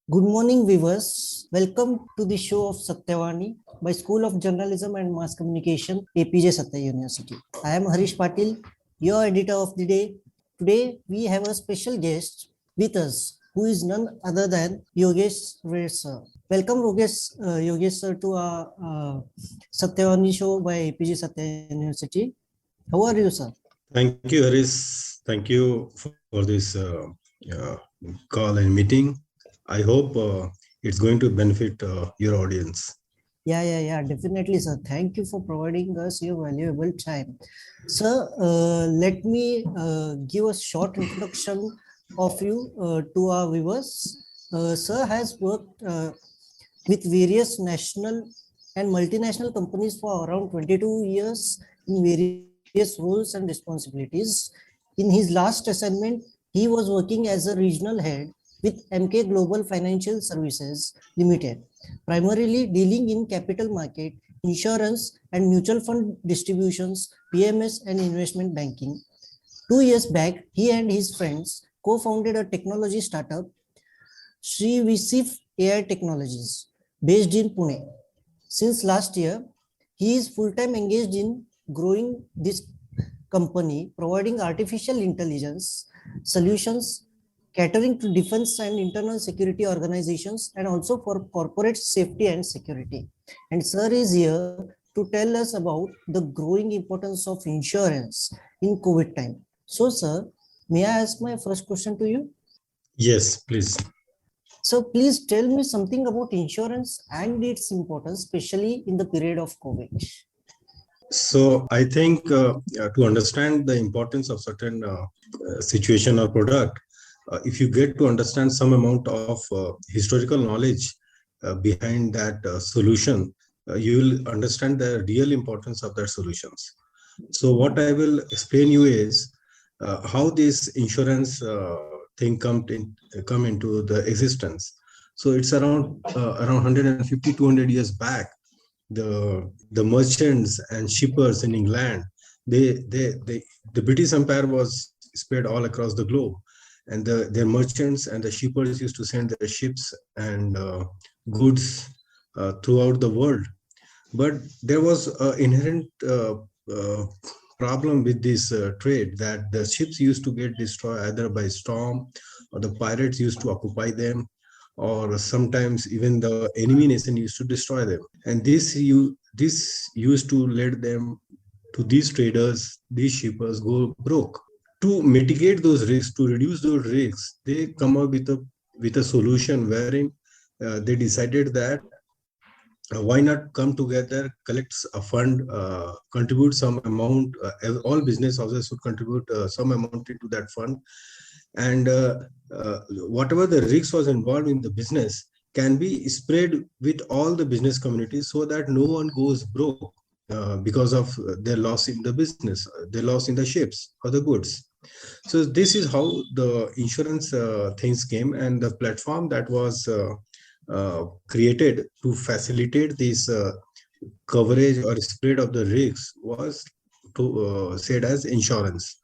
Good morning, viewers. Welcome to the show of Satyavani by School of Journalism and Mass Communication, APJ Satya University. I am Harish Patil, your editor of the day. Today, we have a special guest with us, who is none other than Yogesh Ray sir. Welcome, Yogesh sir, to our Satyavani show by APJ Satya University. How are you, sir? Thank you, Haris. Thank you for this uh, call and meeting. I hope it's going to benefit your audience. Yeah, definitely, sir. Thank you for providing us your valuable time. Sir, let me give a short introduction of you to our viewers. Sir has worked with various national and multinational companies for around 22 years in various roles and responsibilities. In his last assignment, he was working as a regional head with MK Global Financial Services Limited, primarily dealing in capital market, insurance and mutual fund distributions, PMS and investment banking. 2 years back, he and his friends co-founded a technology startup, Sri Visif AI Technologies, based in Pune. Since last year, he is full-time engaged in growing this company, providing artificial intelligence solutions catering to defense and internal security organizations and also for corporate safety and security. And sir is here to tell us about the growing importance of insurance in COVID time. So sir, may I ask my first question to you? Yes, please. So please tell me something about insurance and its importance, especially in the period of COVID. So I think to understand the importance of certain situation or product, if you get to understand some amount of historical knowledge behind that solution, you will understand the real importance of that solutions. So what I will explain you is how this insurance thing come into the existence. So it's around 150 200 years back. The merchants and shippers in England, the British Empire was spread all across the globe, and their merchants and the shippers used to send their ships and goods throughout the world. But there was an inherent problem with this trade, that the ships used to get destroyed either by storm, or the pirates used to occupy them, or sometimes even the enemy nation used to destroy them. And this used to let them, to these traders, these shippers, go broke. To mitigate those risks, to reduce those risks, they come up with a solution wherein they decided that why not come together, collect a fund, contribute some amount. All business houses should contribute some amount into that fund, and whatever the risk was involved in the business can be spread with all the business communities, so that no one goes broke because of their loss in the business, their loss in the ships or the goods. So this is how the insurance things came, and the platform that was created to facilitate this coverage or spread of the risks was said as insurance.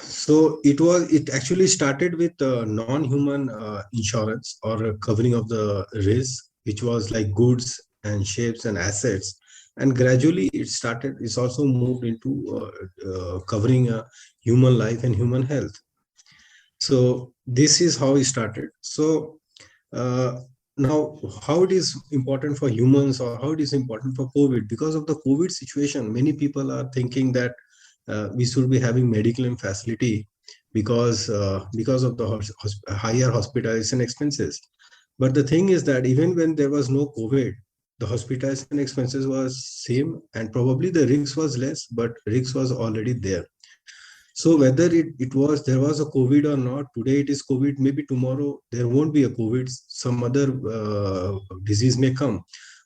So it actually started with non-human insurance, or covering of the risk, which was like goods and ships and assets. And gradually it's also moved into covering human life and human health. So this is how it started. So now, how it is important for humans, or how it is important for COVID? Because of the COVID situation, many people are thinking that we should be having medical facility because of the higher hospitalization expenses. But the thing is that even when there was no COVID, the hospitalization expenses was same, and probably the risk was less, but risk was already there. So whether there was a COVID or not, today it is COVID, maybe tomorrow there won't be a COVID, some other disease may come.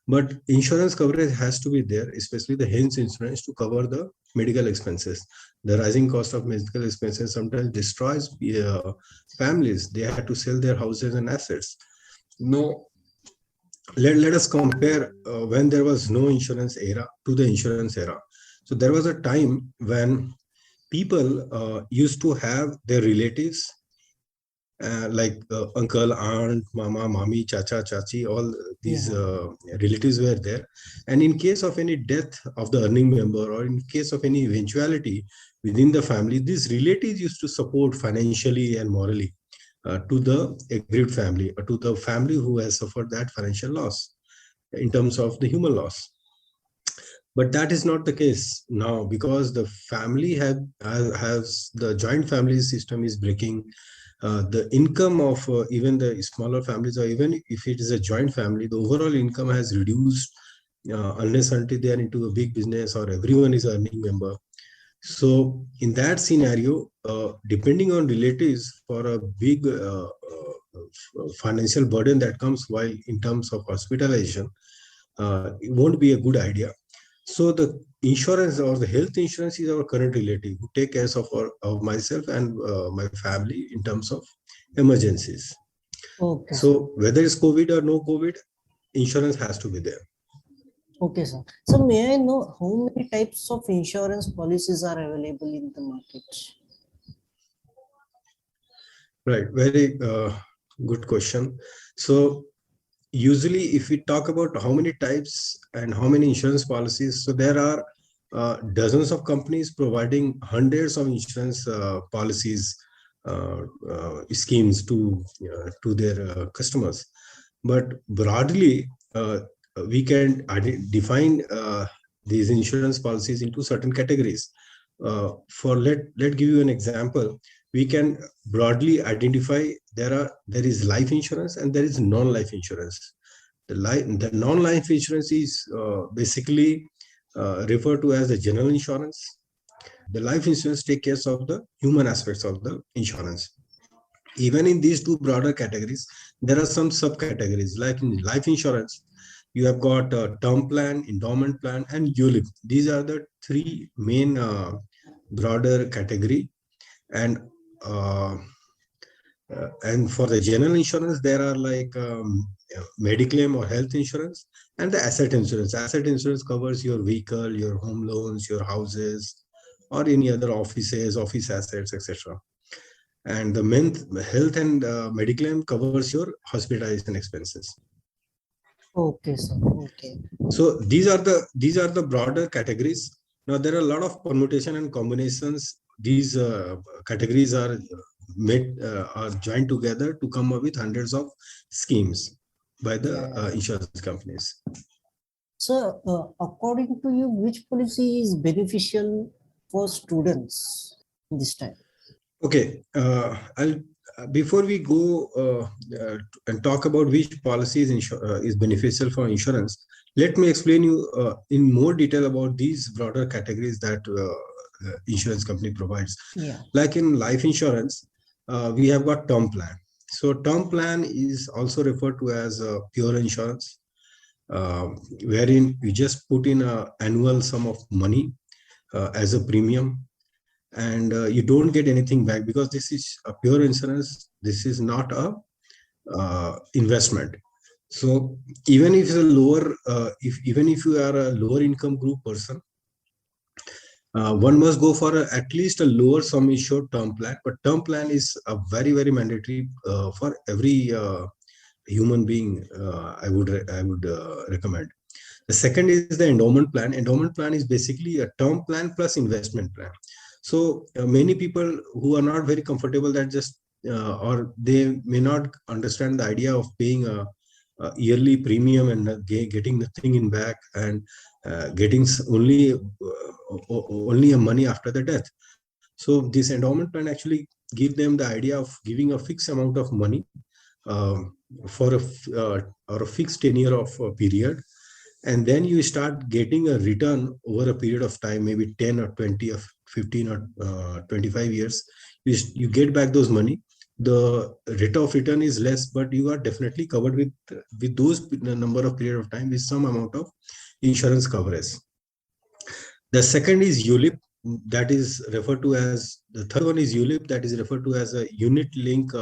But insurance coverage has to be there, especially the health insurance, to cover the medical expenses. The rising cost of medical expenses sometimes destroys families. They had to sell their houses and assets. No, let us compare when there was no insurance era to the insurance era. So there was a time when people used to have their relatives like uncle, aunt, mama, mami, chacha, chachi, all these Yeah. relatives were there. And in case of any death of the earning member, or in case of any eventuality within the family, these relatives used to support financially and morally to the aggrieved family, or to the family who has suffered that financial loss in terms of the human loss. But that is not the case now, because the family has the joint family system is breaking. The income of even the smaller families, or even if it is a joint family, the overall income has reduced unless until they are into a big business or everyone is an earning member. So in that scenario, depending on relatives for a big financial burden that comes while in terms of hospitalization, it won't be a good idea. So the insurance or the health insurance is our current relative who take care of myself and my family in terms of emergencies. Okay, sir. So whether it's COVID or no COVID, insurance has to be there. Okay, sir. So may I know how many types of insurance policies are available in the market? Right. Very good question. So usually if we talk about how many types and how many insurance policies, so there are dozens of companies providing hundreds of insurance policies, schemes to their customers. But broadly, we can define these insurance policies into certain categories. For let give you an example. We can broadly identify there is life insurance and there is non-life insurance. The non-life insurance is basically referred to as the general insurance. The life insurance take care of the human aspects of the insurance. Even in these two broader categories, there are some subcategories. Like in life insurance, you have got a term plan, endowment plan, and ULIP. These are the three main broader category. And uh, and for the general insurance, there are like mediclaim or health insurance, and the asset insurance. Asset insurance covers your vehicle, your home loans, your houses, or any other offices, office assets, etc. And the health and mediclaim covers your hospitalization expenses. Okay, sir. Okay. So these are the broader categories. Now there are a lot of permutation and combinations. These categories are joined together to come up with hundreds of schemes by the Yeah. insurance companies. So, according to you, which policy is beneficial for students this time? Okay, I'll before we go and talk about which policy is beneficial for insurance, let me explain you in more detail about these broader categories that insurance company provides. Yeah. Like in life insurance, we have got term plan. So term plan is also referred to as pure insurance, uh, wherein you just put in a annual sum of money as a premium, and you don't get anything back, because this is a pure insurance. This is not a investment. So even if it's a lower if even if you are a lower income group person, one must go for at least a lower sum insured term plan. But term plan is a very mandatory for every human being. I would recommend. The second is the endowment plan. Endowment plan is basically a term plan plus investment plan. So many people who are not very comfortable that just or they may not understand the idea of paying a yearly premium and getting nothing in back, and getting only a money after the death. So this endowment plan actually give them the idea of giving a fixed amount of money for or a fixed tenure of a period, and then you start getting a return over a period of time, maybe 10 or 20 or 15 or 25 years. You get back those money. The rate of return is less, but you are definitely covered with those number of period of time with some amount of insurance coverage. The second is ULIP, that is referred to as, the third one is ULIP, that is referred to as a unit link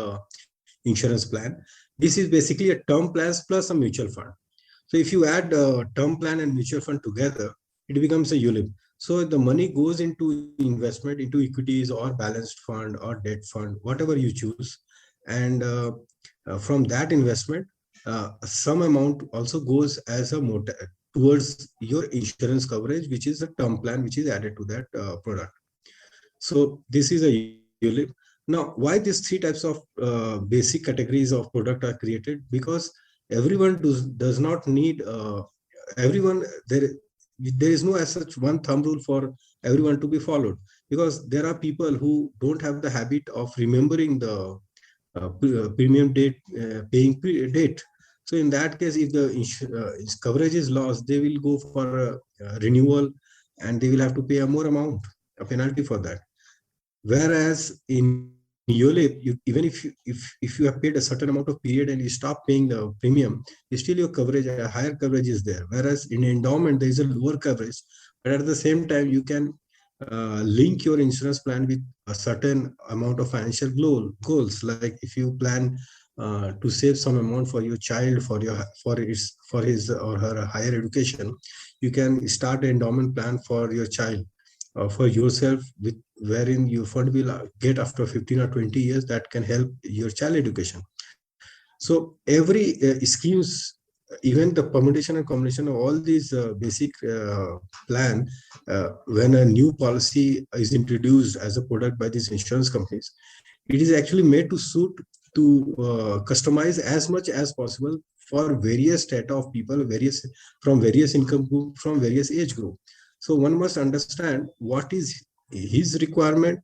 insurance plan. This is basically a term plans plus a mutual fund. So if you add term plan and mutual fund together, it becomes a ULIP. So the money goes into investment, into equities or balanced fund or debt fund, whatever you choose. and from that investment, some amount also goes as a towards your insurance coverage, which is a term plan which is added to that product. So this is a ULIP. Now, why these three types of basic categories of product are created? Because everyone does not need everyone there is no as such one thumb rule for everyone to be followed, because there are people who don't have the habit of remembering the premium date paying date. So in that case, if the coverage is lost, they will go for a renewal, and they will have to pay a more amount, a penalty for that. Whereas in ULIP, even if you have paid a certain amount of period and you stop paying the premium, still your coverage, a higher coverage is there. Whereas in endowment, there is a lower coverage, but at the same time, you can link your insurance plan with a certain amount of financial goals. Like if you plan to save some amount for your child, for his or her higher education, you can start an endowment plan for your child, for yourself, with wherein your fund will get after 15 or 20 years, that can help your child education. So every schemes, even the permutation and combination of all these basic plan, when a new policy is introduced as a product by these insurance companies, it is actually made to suit, to customize as much as possible for various strata of people, various, from various income group, from various age group. So one must understand what is his requirement,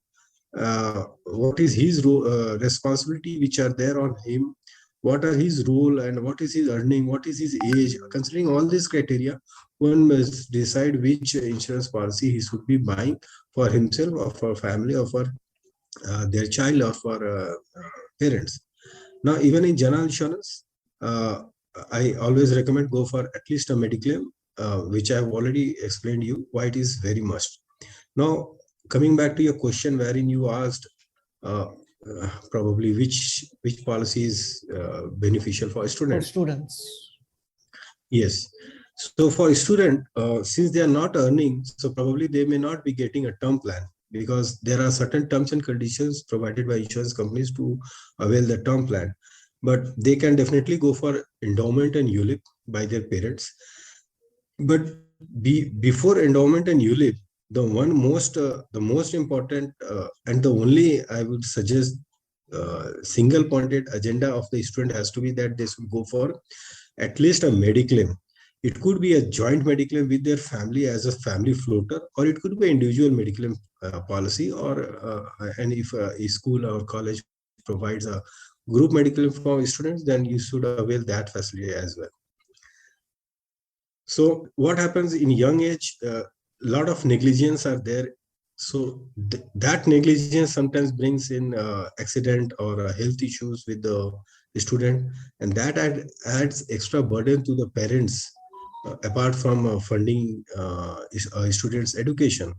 what is his responsibility which are there on him, what are his role, and what is his earning, what is his age. Considering all these criteria, one must decide which insurance policy he should be buying for himself or for family or for their child or for parents. Now, even in general insurance, I always recommend go for at least a mediclaim, which I have already explained you why it is very must. Now, coming back to your question, wherein you asked probably which policy is beneficial for a For student. students. Yes. So for a student, since they are not earning, so probably they may not be getting a term plan, because there are certain terms and conditions provided by insurance companies to avail the term plan. But they can definitely go for endowment and ULIP by their parents. But before endowment and ULIP, the most important and the only, I would suggest, single pointed agenda of the student has to be that they should go for at least a mediclaim. It could be a joint mediclaim with their family as a family floater, or it could be individual mediclaim policy, or and if a school or college provides a group mediclaim for students, then you should avail that facility as well. So what happens in young age? A lot of negligence are there. So that negligence sometimes brings in accident or health issues with the student, and that adds extra burden to the parents, apart from funding students' education.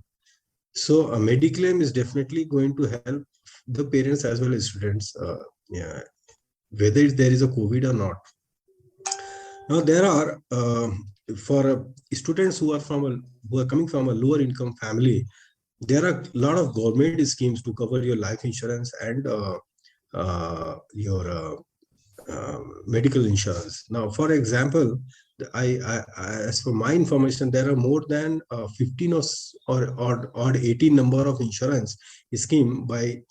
So a mediclaim is definitely going to help the parents as well as students, yeah, whether there is a COVID or not. Now there are for students who are coming from a lower income family, there are a lot of government schemes to cover your life insurance and your medical insurance. Now, for example, as for my information, there are more than 15 or 18 number of insurance scheme by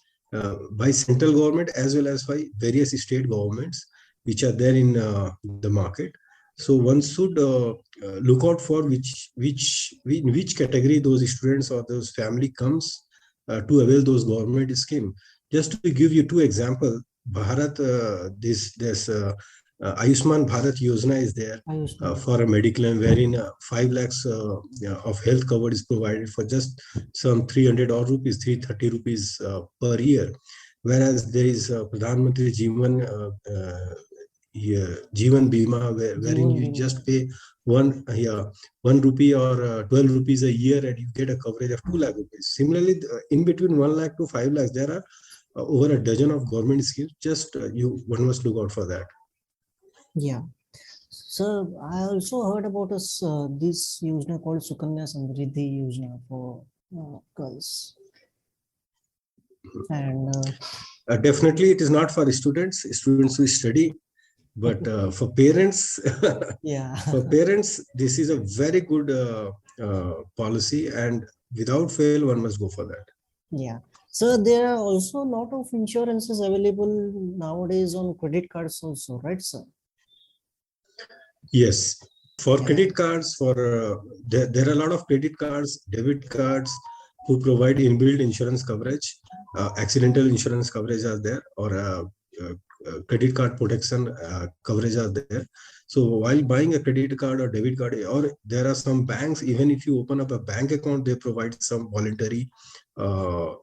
central government as well as by various state governments, which are there in the market. So one should look out for in which category those students or those family comes to avail those government scheme. Just to give you two examples, Bharat, this Ayushman Bharat Yojana is there for a mediclaim, wherein 5 lakhs of health cover is provided for just some 300 or rupees, 330 rupees per year. Whereas there is Pradhan Mantri Jeevan Bima, wherein you just pay one rupee or 12 rupees a year, and you get a coverage of 2 lakh rupees. Similarly, in between 1 lakh to 5 lakhs, there are over a dozen of government schemes. Just one must look out for that. Yeah. So I also heard about this Yojana called Sukanya Samriddhi Yojana for girls. And Definitely, it is not for students who study, but for parents, Yeah. for parents, this is a very good policy, and without fail, one must go for that. Yeah. So there are also a lot of insurances available nowadays on credit cards also, right, sir? Yes, for Yeah. credit cards, there are a lot of credit cards, debit cards who provide inbuilt insurance coverage. Accidental insurance coverage are there, or credit card protection coverage are there. So while buying a credit card or debit card, or there are some banks, even if you open up a bank account, they provide some voluntary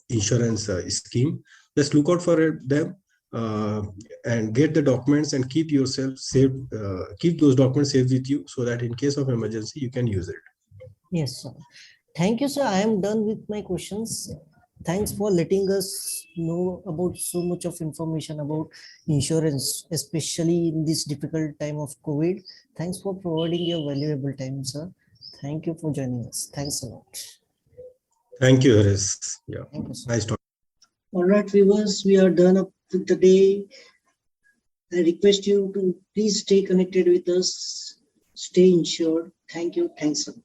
insurance scheme. Just look out for them, uh, and get the documents and keep yourself safe. Keep those documents safe with you, so that in case of emergency, you can use it. Yes, sir. Thank you, sir. I am done with my questions. Thanks for letting us know about so much of information about insurance, especially in this difficult time of COVID. Thanks for providing your valuable time, sir. Thank you for joining us. Thanks a lot. Thank you, Haris. Yeah, Thank you, sir. nice talking. All right, viewers, we are done up with the day. I request you to please stay connected with us, stay insured. Thank you. Thanks a lot.